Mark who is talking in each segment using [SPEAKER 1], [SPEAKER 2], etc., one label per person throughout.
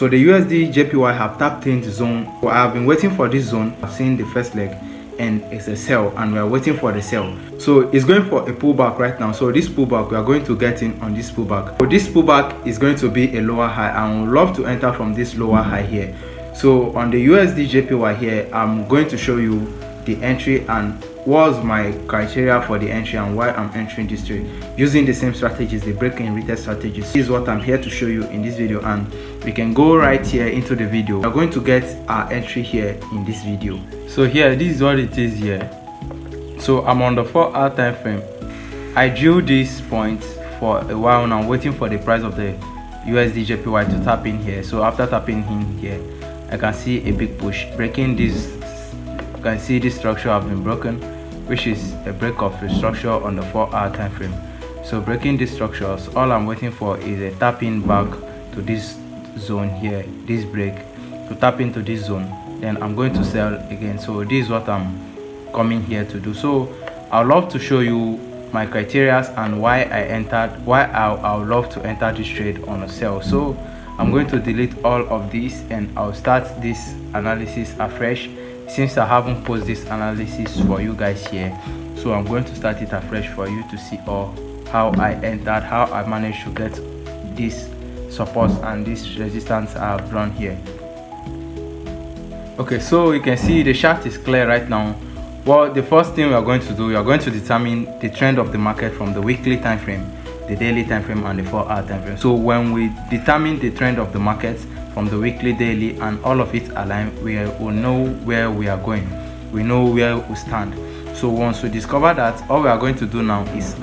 [SPEAKER 1] So the USD JPY have tapped into zone. I have been waiting for this zone. I've seen the first leg and it's a sell, and we are waiting for the sell. So it's going for a pullback right now. So this pullback, we are going to get in on this pullback. So this pullback is going to be a lower high. I would love to enter from this lower high here. So on the USD JPY here, I'm going to show you the entry and what's my criteria for the entry and why I'm entering this trade using the same strategies, the break and retest strategies. This is what I'm here to show you in this video, and we can go right here into the video. We're going to get our entry here in this video. So here, this is what it is here. So I'm on the 4-hour time frame. I drew this point for a while now, waiting for the price of the USD JPY to tap in here. So after tapping in here, I can see a big push breaking this. You can see this structure have been broken, which is a break of the structure on the 4-hour time frame. So breaking these structures, all I'm waiting for is a tapping back to this zone here, this break to tap into this zone. Then I'm going to sell again. So this is what I'm coming here to do. So I'd love to show you my criteria and why I entered, why I would love to enter this trade on a sell. So I'm going to delete all of this and I'll start this analysis afresh, since I haven't posted this analysis for you guys here. So I'm going to start it afresh for you to see how I entered, how I managed to get this support and this resistance I have drawn here. Okay, so you can see the chart is clear right now. Well, the first thing we are going to do, we are going to determine the trend of the market from the weekly time frame, the daily time frame, and the 4-hour time frame. So when we determine the trend of the market from the weekly, daily, and all of it align, we will know where we are going. We know where we stand. So once we discover that, all we are going to do now is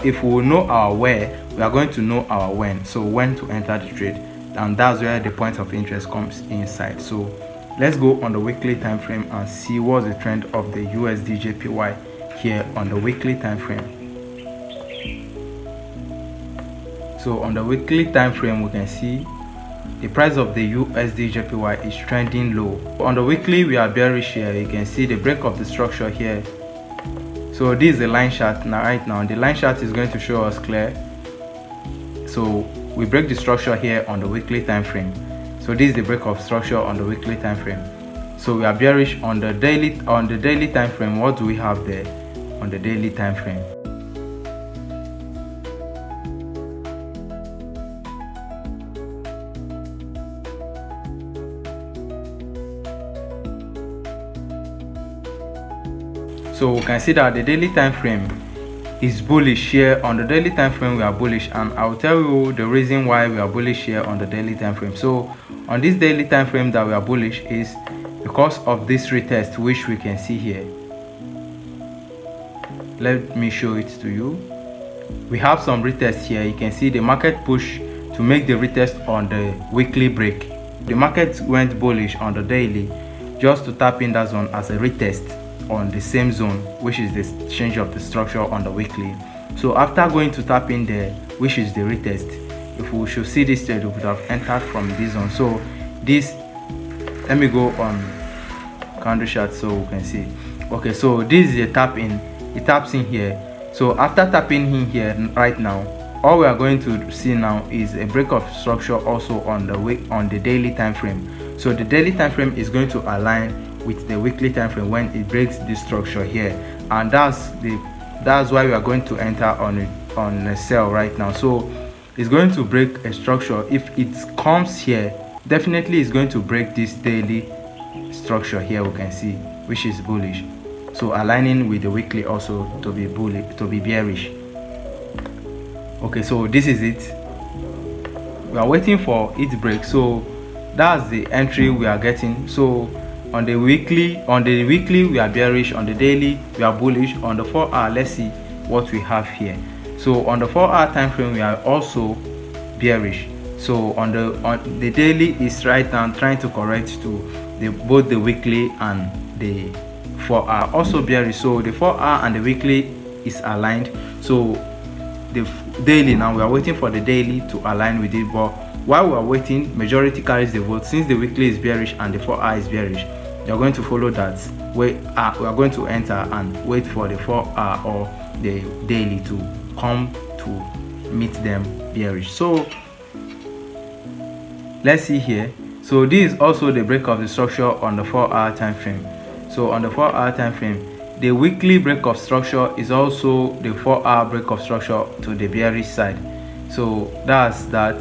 [SPEAKER 1] if we know our where, we are going to know our when. So when to enter the trade, and that's where the point of interest comes inside. So let's go on the weekly time frame and see what's the trend of the USD JPY here on the weekly time frame. So on the weekly time frame, we can see the price of the USD JPY is trending low. On the weekly, we are bearish here. You can see the break of the structure here. So this is the line chart now. Right now, the line chart is going to show us clear. So we break the structure here on the weekly time frame. So this is the break of structure on the weekly time frame. So we are bearish on the daily time frame. What do we have there on the daily time frame? So we can see that the daily time frame is bullish here. On the daily time frame, we are bullish, and I'll tell you the reason why we are bullish here on the daily time frame. So on this daily time frame that we are bullish is because of this retest, which we can see here. Let me show it to you. We have some retest here. You can see the market push to make the retest on the weekly break. The market went bullish on the daily just to tap in that zone as a retest on the same zone, which is the change of the structure on the weekly. So after going to tap in there, which is the retest, if we should see this trade, we would have entered from this zone. So this, let me go on candle chart so we can see. Okay, so this is a tap in. It taps in here. So after tapping in here right now, all we are going to see now is a break of structure also on the daily time frame. So the daily time frame is going to align with the weekly time frame when it breaks this structure here, and that's why we are going to enter on a sell right now. So it's going to break a structure. If it comes here, definitely it's going to break this daily structure here, we can see, which is bullish. So aligning with the weekly also to be bullish, to be bearish. Okay, so this is it. We are waiting for it to break. So that's the entry we are getting. So on the weekly we are bearish, on the daily we are bullish, on the 4-hour let's see what we have here. So on the 4-hour time frame we are also bearish. So on the daily is right now trying to correct to both the weekly and the 4-hour also bearish. So the 4-hour and the weekly is aligned. So the daily, now we are waiting for the daily to align with it, but while we are waiting, majority carries the vote. Since the weekly is bearish and the 4-hour is bearish, you are going to follow that. We are going to enter and wait for the 4-hour or the daily to come to meet them bearish. So let's see here. So this is also the break of the structure on the 4-hour time frame. So on the 4-hour time frame, the weekly break of structure is also the 4-hour break of structure to the bearish side. So that's that.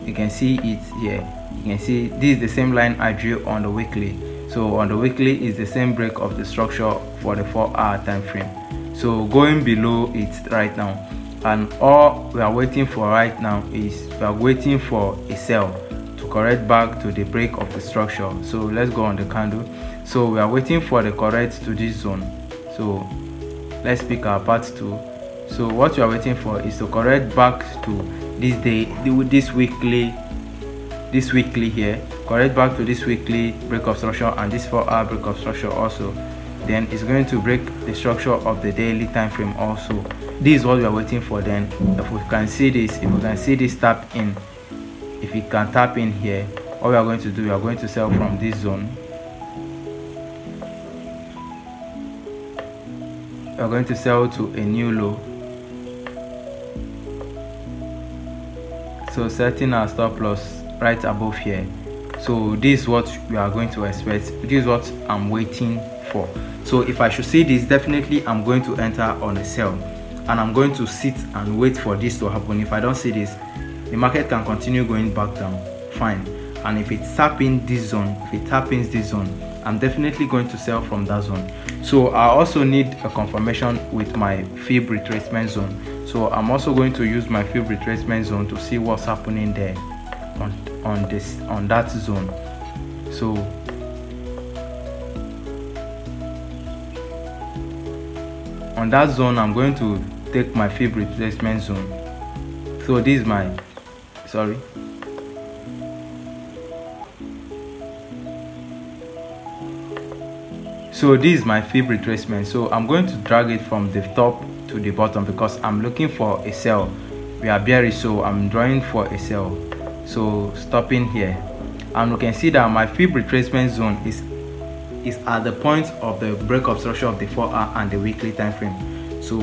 [SPEAKER 1] You can see it here. You can see this is the same line I drew on the weekly. So on the weekly is the same break of the structure for the 4-hour time frame. So going below it right now, and all we are waiting for right now is we are waiting for a sell to correct back to the break of the structure. So let's go on the candle. So we are waiting for the correct to this zone. So let's pick our part 2. So what you are waiting for is to correct back to this day, this weekly here, correct back to this weekly break of structure and this 4-hour break of structure also. Then it's going to break the structure of the daily time frame also. This is what we are waiting for. Then if we can see this tap in, if it can tap in here, what we are going to do, we are going to sell from this zone. We are going to sell to a new low. So setting our stop loss right above here. So this is what we are going to expect. This is what I'm waiting for. So if I should see this, definitely I'm going to enter on a sell, and I'm going to sit and wait for this to happen. If I don't see this, the market can continue going back down, fine. And if it tapping this zone, I'm definitely going to sell from that zone. So I also need a confirmation with my fib retracement zone. So I'm also going to use my fib retracement zone to see what's happening there on that zone. So on that zone, I'm going to take my fib retracement zone. So this is my So this is my fib retracement. So I'm going to drag it from the top to the bottom because I'm looking for a sell. We are bearish, so I'm drawing for a sell. So stopping here, and we can see that my fib retracement zone is at the point of the break of structure of the 4-hour and the weekly time frame. So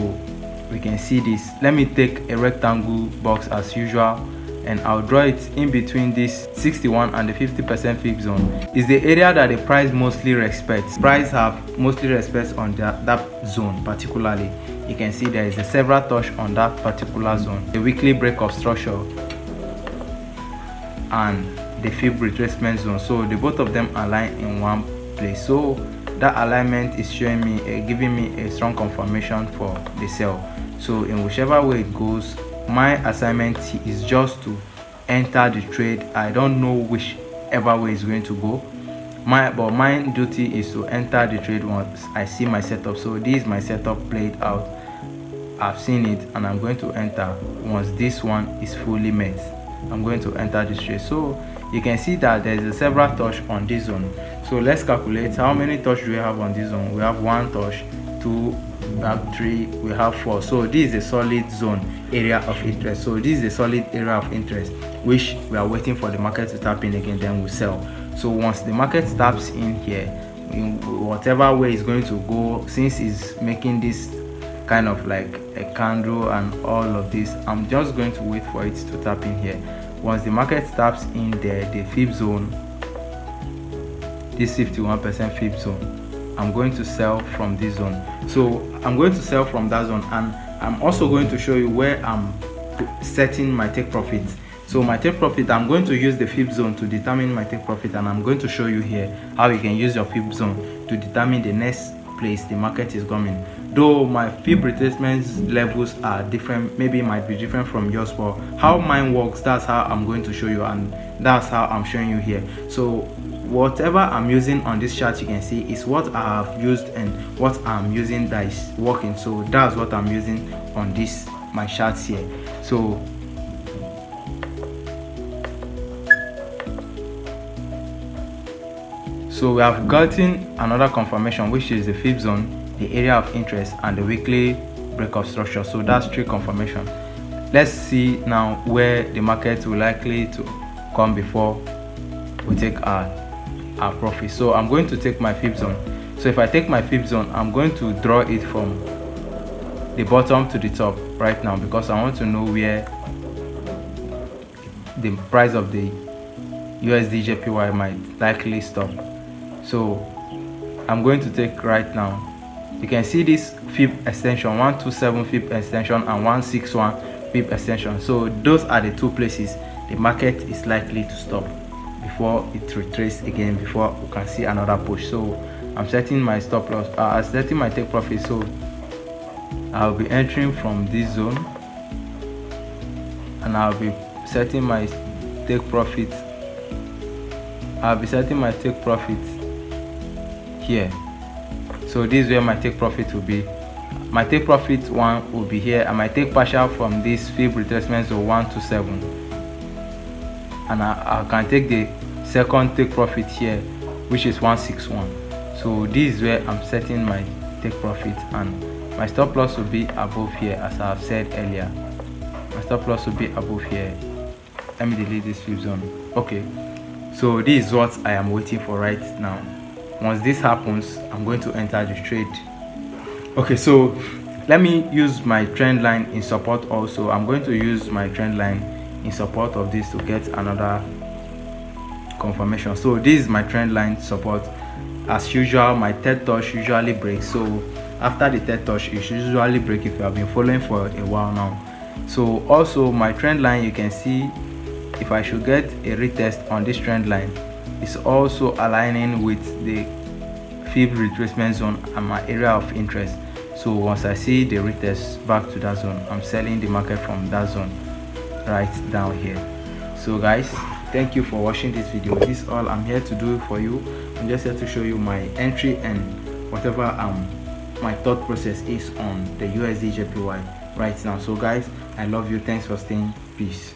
[SPEAKER 1] we can see this. Let me take a rectangle box as usual, and I'll draw it in between this 61 and the 50% fib zone. Is the area that the price mostly respects. Price have mostly respect on that zone particularly. You can see there is a several touch on that particular zone. The weekly break of structure and the fib retracement zone. So the both of them align in one place. So that alignment is showing me giving me a strong confirmation for the sell. So in whichever way it goes, my assignment is just to enter the trade. I don't know whichever way it's going to go, but my duty is to enter the trade once I see my setup. So this is my setup played out. I've seen it, and I'm going to enter once this one is fully met. I'm going to enter this trade. So you can see that there's a several touch on this zone. So let's calculate how many touch do we have on this zone. We have 1 touch, 2, we have 3, we have 4. So this is a solid zone area of interest. So this is a solid area of interest which we are waiting for the market to tap in again, then we'll sell. So once the market taps in here, in whatever way it's going to go, since it's making this kind of like a candle and all of this, I'm just going to wait for it to tap in here. Once the market taps in there, the fib zone, this 51% fib zone, I'm going to sell from this zone. So I'm going to sell from that zone, and I'm also going to show you where I'm setting my take profit. So my take profit, I'm going to use the fib zone to determine my take profit, and I'm going to show you here how you can use your fib zone to determine the next place the market is coming. Though my fib retracement levels are different, maybe it might be different from yours, but how mine works, that's how I'm going to show you, and that's how I'm showing you here. So whatever I'm using on this chart, you can see is what I have used and what I'm using that is working. So that's what I'm using on this my charts here. So we have gotten another confirmation, which is the fib zone, the area of interest, and the weekly breakout structure. So that's 3 confirmation. Let's see now where the market will likely to come before we take our profit. So I'm going to take my fib zone. So if I take my fib zone, I'm going to draw it from the bottom to the top right now, because I want to know where the price of the USD JPY might likely stop. So I'm going to take right now. You can see this fib extension, 127 fib extension and 161 fib extension. So those are the two places the market is likely to stop before it retraces again, before we can see another push. So I'm setting my stop loss, I'm setting my take profit. So I'll be entering from this zone and I'll be setting my take profit. I'll be setting my take profit here. So this is where my take profit will be. My take profit one will be here, and my take partial from this fib retracement zone 127, and I can take the second take profit here, which is 161. So this is where I'm setting my take profit, and my stop loss will be above here, as I have said earlier. My stop loss will be above here. Let me delete this fib zone. Okay, so this is what I am waiting for right now. Once this happens, I'm going to enter the trade. Okay, so let me use my trend line in support also. I'm going to use my trend line in support of this to get another confirmation. So this is my trend line support. As usual, my third touch usually breaks. So after the third touch, it usually break if you have been following for a while now. So also my trend line, you can see if I should get a retest on this trend line, it's also aligning with the fib retracement zone and my area of interest. So once I see the retest back to that zone, I'm selling the market from that zone right down here. So guys, thank you for watching this video. This is all I'm here to do for you. I'm just here to show you my entry and whatever my thought process is on the USD JPY right now. So guys, I love you. Thanks for staying. Peace.